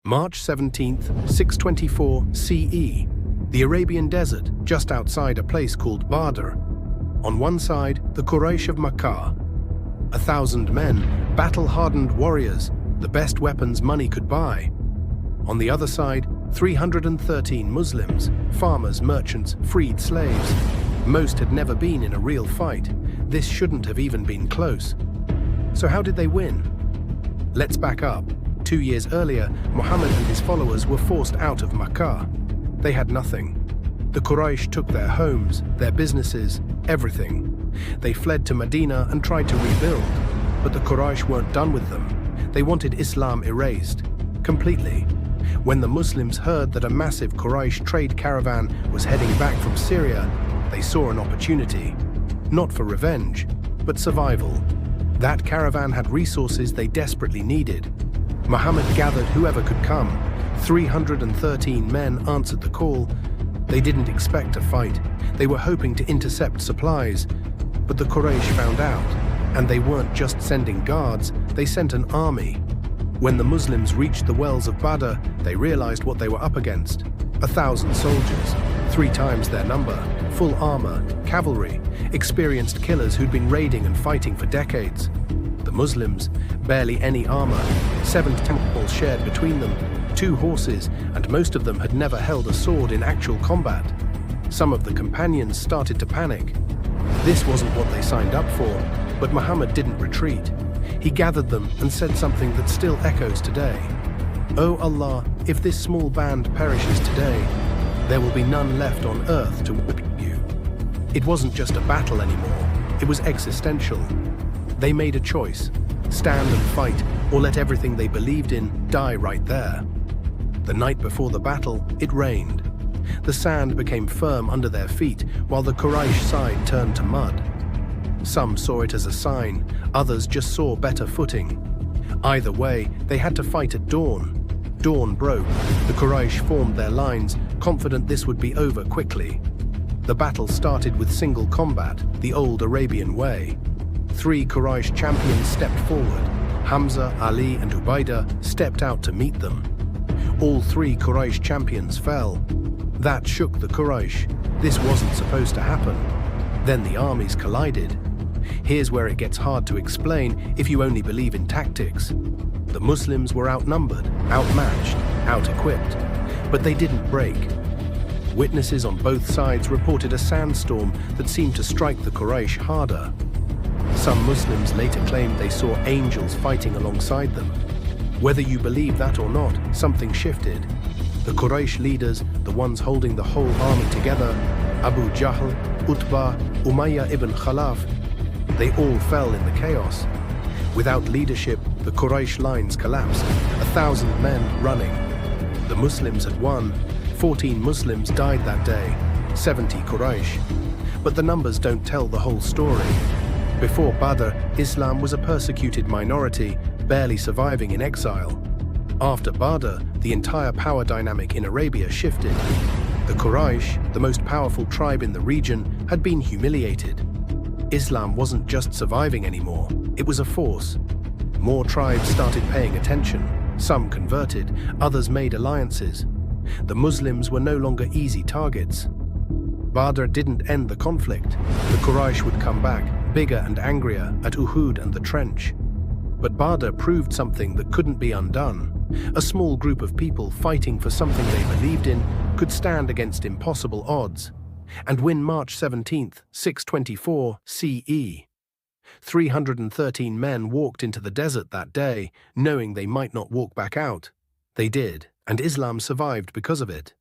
March 17th, 624 CE, the Arabian desert just outside a place called Badr. On one side, the Quraysh of Makkah, 1,000 men, battle-hardened warriors, the best weapons money could buy. On the other side, 313 Muslims, farmers, merchants, freed slaves. Most had never been in a real fight. This shouldn't have even been close. So how did they win? Let's back up. 2 years earlier, Muhammad and his followers were forced out of Makkah. They had nothing. The Quraysh took their homes, their businesses, everything. They fled to Medina and tried to rebuild, but the Quraysh weren't done with them. They wanted Islam erased, completely. When the Muslims heard that a massive Quraysh trade caravan was heading back from Syria, they saw an opportunity. Not for revenge, but survival. That caravan had resources they desperately needed. Muhammad gathered whoever could come. 313 men answered the call. They didn't expect a fight. They were hoping to intercept supplies. But the Quraysh found out, and they weren't just sending guards, they sent an army. When the Muslims reached the wells of Badr, they realized what they were up against. 1,000 soldiers, 3 times their number, full armor, cavalry, experienced killers who'd been raiding and fighting for decades. The Muslims, barely any armor, 7 temples shared between them, 2 horses, and most of them had never held a sword in actual combat. Some of the companions started to panic. This wasn't what they signed up for, but Muhammad didn't retreat. He gathered them and said something that still echoes today. "O Allah, if this small band perishes today, there will be none left on earth to whip you." It wasn't just a battle anymore, it was existential. They made a choice, stand and fight, or let everything they believed in die right there. The night before the battle, it rained. The sand became firm under their feet, while the Quraysh side turned to mud. Some saw it as a sign, others just saw better footing. Either way, they had to fight at dawn. Dawn broke. The Quraysh formed their lines, confident this would be over quickly. The battle started with single combat, the old Arabian way. 3 Quraysh champions stepped forward. Hamza, Ali, and Ubaidah stepped out to meet them. All 3 Quraysh champions fell. That shook the Quraysh. This wasn't supposed to happen. Then the armies collided. Here's where it gets hard to explain if you only believe in tactics. The Muslims were outnumbered, outmatched, out-equipped, but they didn't break. Witnesses on both sides reported a sandstorm that seemed to strike the Quraysh harder. Some Muslims later claimed they saw angels fighting alongside them. Whether you believe that or not, something shifted. The Quraysh leaders, the ones holding the whole army together, Abu Jahl, Utbah, Umayyah ibn Khalaf, they all fell in the chaos. Without leadership, the Quraysh lines collapsed, 1,000 men running. The Muslims had won. 14 Muslims died that day, 70 Quraysh. But the numbers don't tell the whole story. Before Badr, Islam was a persecuted minority, barely surviving in exile. After Badr, the entire power dynamic in Arabia shifted. The Quraysh, the most powerful tribe in the region, had been humiliated. Islam wasn't just surviving anymore, it was a force. More tribes started paying attention. Some converted, others made alliances. The Muslims were no longer easy targets. Badr didn't end the conflict. The Quraysh would come back, bigger and angrier, at Uhud and the Trench. But Badr proved something that couldn't be undone. A small group of people fighting for something they believed in could stand against impossible odds and win March 17th, 624 CE. 313 men walked into the desert that day, knowing they might not walk back out. They did, and Islam survived because of it.